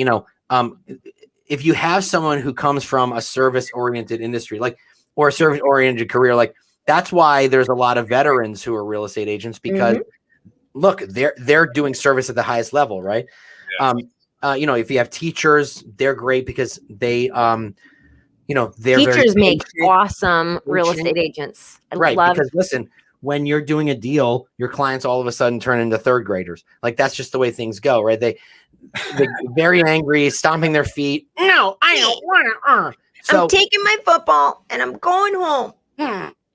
if you have someone who comes from a service-oriented industry, or a service-oriented career, that's why there's a lot of veterans who are real estate agents because look, they're doing service at the highest level, right? Yeah. If you have teachers, they're great because they they're Teachers very make patient. awesome real estate agents. I Right, love because listen, when you're doing a deal, your clients all of a sudden turn into third graders. That's just the way things go, right? They're very angry, stomping their feet. No, I don't want to. So I'm taking my football and I'm going home.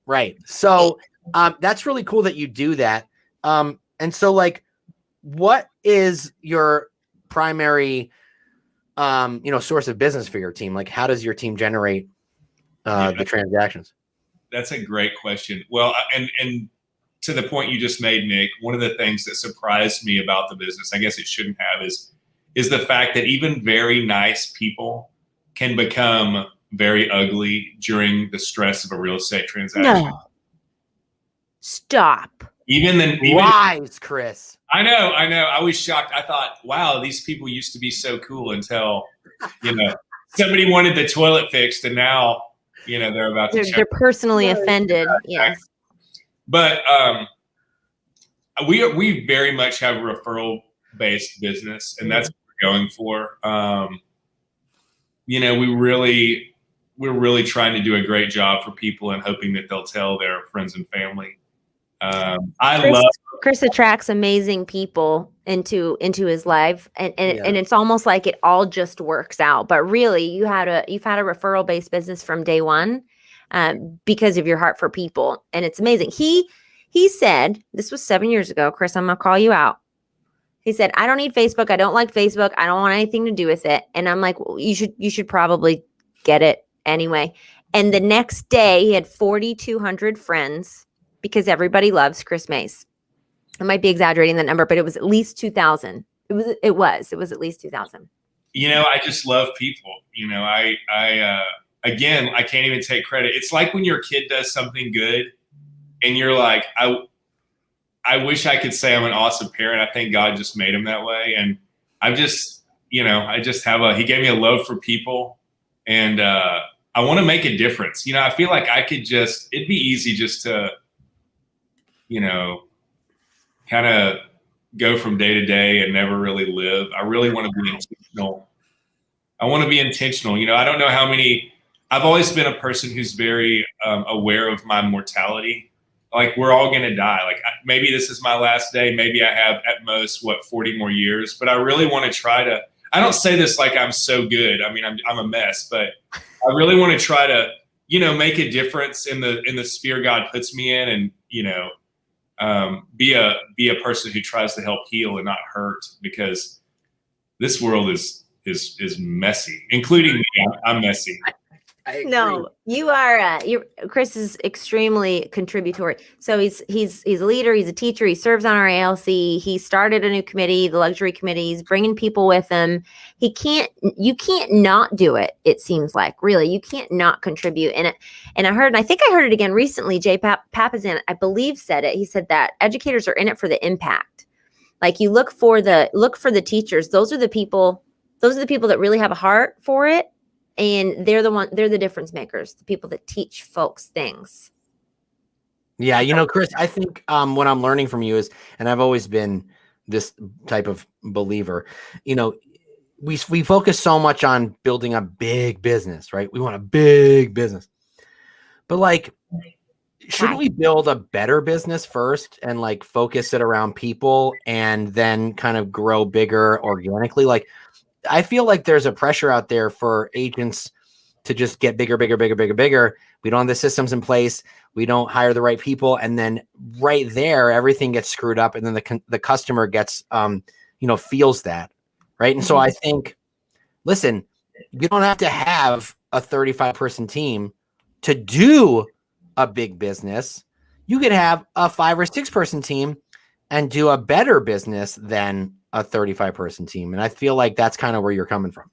right. So that's really cool that you do that. And so what is your primary source of business for your team? How does your team generate the transactions? That's a great question. Well, and to the point you just made, Nick, one of the things that surprised me about the business, I guess it shouldn't have, is the fact that even very nice people can become very ugly during the stress of a real estate transaction. No. Stop. Even Wise, Chris. I know. I was shocked. I thought, wow, these people used to be so cool until, somebody wanted the toilet fixed, and now, they're about to. They're personally offended. Yes. But we very much have a referral based business, and that's what we're going for. We're really trying to do a great job for people and hoping that they'll tell their friends and family. Chris attracts amazing people into his life, and it's almost like it all just works out. But really, you've had a referral based business from day one, because of your heart for people, and it's amazing. He said, this was 7 years ago, Chris, I'm gonna call you out. He said, I don't need Facebook. I don't like Facebook. I don't want anything to do with it. And I'm like, well, you should probably get it anyway. And the next day, he had 4,200 friends. Because everybody loves Chris Mays. I might be exaggerating that number, but it was at least 2,000. It was at least 2,000. I just love people. Again, I can't even take credit. It's like when your kid does something good and you're like, I wish I could say I'm an awesome parent. I think God just made him that way. And I've just, he gave me a love for people, and I want to make a difference. I feel like it'd be easy just to, kind of go from day to day and never really live. I really want to be intentional. I want to be intentional. I don't know how many, I've always been a person who's very aware of my mortality. We're all going to die. Maybe this is my last day. Maybe I have at most 40 more years, but I really want to try to, I don't say this like I'm so good. I mean, I'm a mess, but I really want to try to, make a difference in the sphere God puts me in, and, be a person who tries to help heal and not hurt, because this world is messy, including me. I'm messy. I agree. No, you are. Chris is extremely contributory. So he's a leader. He's a teacher. He serves on our ALC. He started a new committee, the luxury committee. He's bringing people with him. You can't not do it. It seems like really you can't not contribute. And I think I heard it again recently. Jay Papasan, I believe, said it. He said that educators are in it for the impact. Like you look for the teachers. Those are the people that really have a heart for it. And they're the difference makers, the people that teach folks things. Yeah, Chris, I think what I'm learning from you is, and I've always been this type of believer, we focus so much on building a big business, right? We want a big business. But like, shouldn't we build a better business first and like focus it around people and then kind of grow bigger organically? Like, I feel like there's a pressure out there for agents to just get bigger. We don't have the systems in place. We don't hire the right people. And then right there, everything gets screwed up. And then the customer gets, feels that. Right. And so I think, listen, you don't have to have a 35-person team to do a big business. You could have a 5 or 6-person team and do a better business than a 35-person team. And I feel like that's kind of where you're coming from.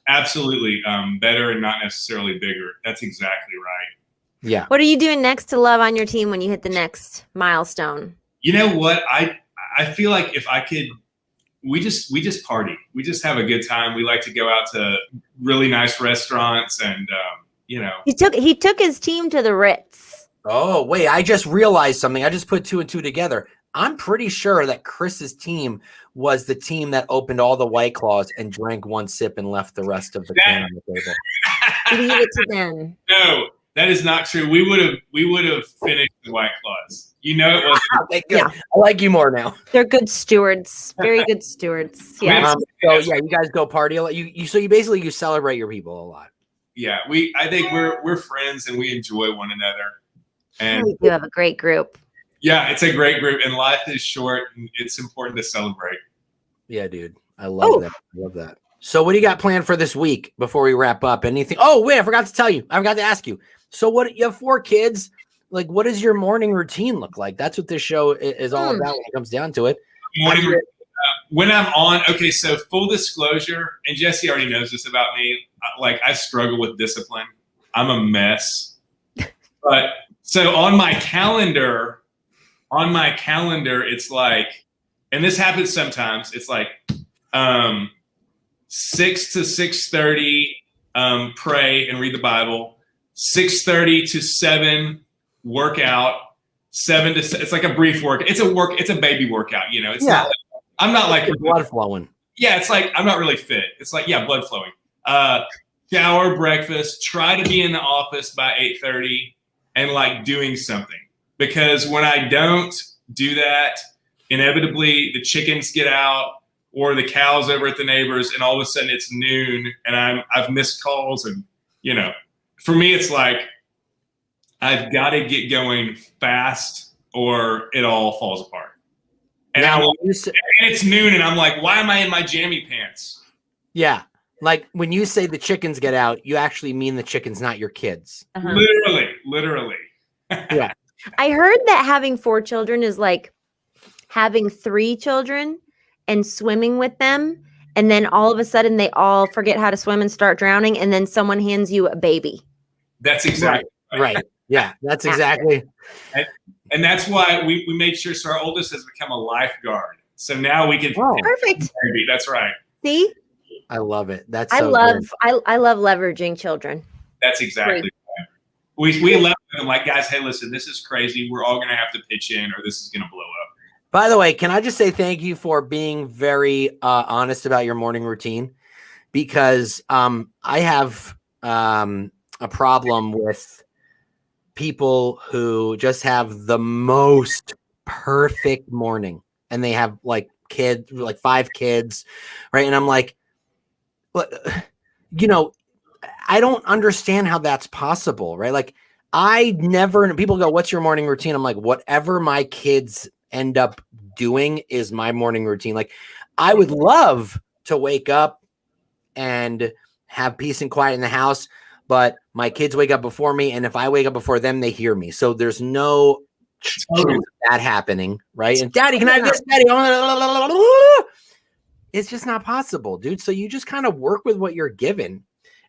Absolutely. Better and not necessarily bigger. That's exactly right. Yeah. What are you doing next to love on your team when you hit the next milestone? You know what? I feel like if I could, we just party. We just have a good time. We like to go out to really nice restaurants and, He took his team to the Ritz. Oh, wait, I just realized something. I just put 2 and 2 together. I'm pretty sure that Chris's team was the team that opened all the White Claws and drank 1 sip and left the rest of the can on the table. Leave it to them. No, that is not true. We would have finished the White Claws. It wasn't. Okay, good. Yeah. I like you more now. They're good stewards. Very good stewards. Yeah. So you guys go party a lot. You basically celebrate your people a lot. Yeah, I think we're friends and we enjoy one another. And We do have a great group. yeah, it's a great group, and life is short, and it's important to celebrate. Yeah, dude. I love that. I love that. So what do you got planned for this week before we wrap up? Anything? Oh, wait, I forgot to tell you. I forgot to ask you. So you have 4 kids. Like, what does your morning routine look like? That's what this show is all about when it comes down to it. When I'm on, okay, so full disclosure, and Jesse already knows this about me, I struggle with discipline. I'm a mess. But so on my calendar, it's like, and this happens sometimes, it's like 6 to 6:30, pray and read the Bible, 6:30 to 7, workout, 7 to it's like a brief work. It's a baby workout, It's not like, I'm not like blood flowing. Yeah, it's like I'm not really fit. It's like, yeah, blood flowing. Shower, breakfast, try to be in the office by 8:30 and like doing something. Because when I don't do that, inevitably the chickens get out or the cows over at the neighbors, and all of a sudden it's noon and I've missed calls, and for me it's like I've got to get going fast or it all falls apart. And Now, it's noon and I'm like, why am I in my jammy pants? yeah. Like when you say the chickens get out, you actually mean the chickens, not your kids. Uh-huh. Literally. Yeah. I heard that having 4 children is like having 3 children and swimming with them. And then all of a sudden they all forget how to swim and start drowning. And then someone hands you a baby. That's exactly right. Yeah, that's exactly. And that's why we made sure. So our oldest has become a lifeguard. So now we can. Wow. Perfect. That's right. See? I love it. That's I so love good. I love leveraging children. That's exactly right. We love them like, guys, hey, listen, this is crazy. We're all going to have to pitch in or this is going to blow up. By the way, can I just say thank you for being very honest about your morning routine? Because I have a problem with people who just have the most perfect morning and they have like 5 kids, right? And I'm like, I don't understand how that's possible, right? Like people go, what's your morning routine? I'm like, whatever my kids end up doing is my morning routine. Like I would love to wake up and have peace and quiet in the house, but my kids wake up before me, and if I wake up before them, they hear me. So there's no chance of that happening, right? And Daddy, can I have this? Daddy, it's just not possible, dude. So you just kind of work with what you're given,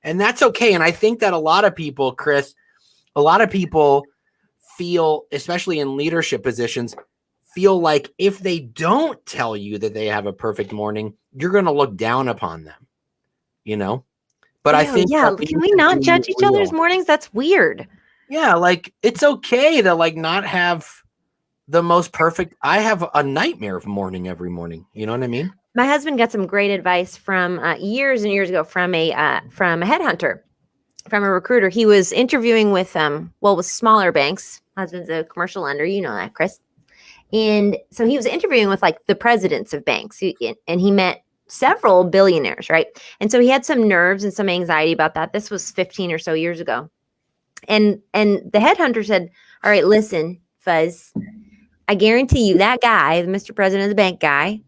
and that's okay. And I think that a lot of people, Chris, feel, especially in leadership positions, feel like if they don't tell you that they have a perfect morning, you're going to look down upon them, you know? But I think, can we not judge each other's mornings? That's weird. Yeah. Like, it's okay to like not have the most perfect. I have a nightmare of morning every morning. You know what I mean? My husband got some great advice from years and years ago from a headhunter, from a recruiter. He was interviewing with with smaller banks. Husband's a commercial lender. You know that, Chris. And so he was interviewing with like the presidents of banks, and he met several billionaires, right? And so he had some nerves and some anxiety about that. This was 15 or so years ago. And the headhunter said, all right, listen, Fuzz, I guarantee you that guy, the Mr. President of the bank guy,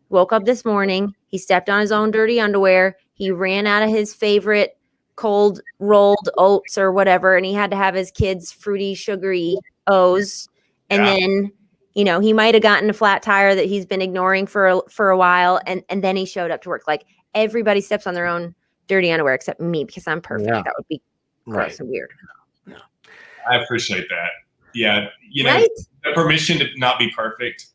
woke up this morning, he stepped on his own dirty underwear, he ran out of his favorite cold rolled oats or whatever, and he had to have his kids fruity, sugary O's. And then, you know, he might have gotten a flat tire that he's been ignoring for a while, and then he showed up to work. Like, everybody steps on their own dirty underwear except me, because I'm perfect. That would be gross and weird. I appreciate that. Yeah, you know, the permission to not be perfect.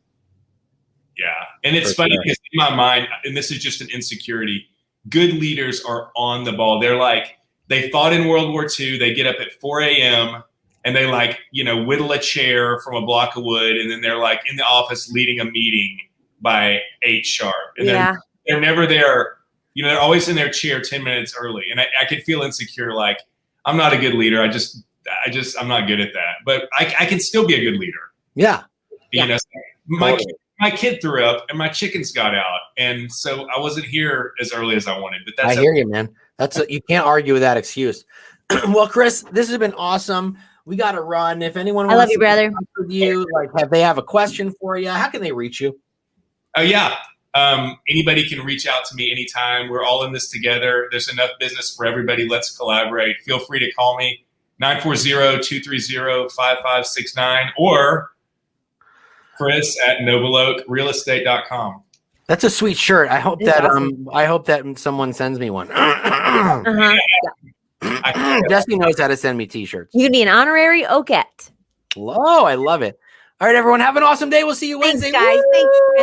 Yeah, and it's funny because in my mind, and this is just an insecurity, good leaders are on the ball. They're like, they fought in World War II. They get up at 4 a.m. and they like, you know, whittle a chair from a block of wood, and then they're like in the office leading a meeting by 8 sharp. And they're never there. You know, they're always in their chair 10 minutes early. And I could feel insecure, like, I'm not a good leader. I'm not good at that. But I can still be a good leader. Yeah. You know, my kid threw up and my chickens got out. And so I wasn't here as early as I wanted. But that's I hear you, man. You can't argue with that excuse. Well, Chris, this has been awesome. We got to run. If anyone wants I love you, brother. with you, like, they have a question for you, how can they reach you? Oh, yeah. Anybody can reach out to me anytime. We're all in this together. There's enough business for everybody. Let's collaborate. Feel free to call me, 940-230-5569, or Chris at NobleOakRealEstate.com. That's a sweet shirt. I hope that someone sends me one. Jesse knows how to send me t-shirts. You'd be an honorary Oakette. Oh, I love it. All right, everyone, have an awesome day. We'll see you Wednesday. Thanks, guys. Thank you, Chris.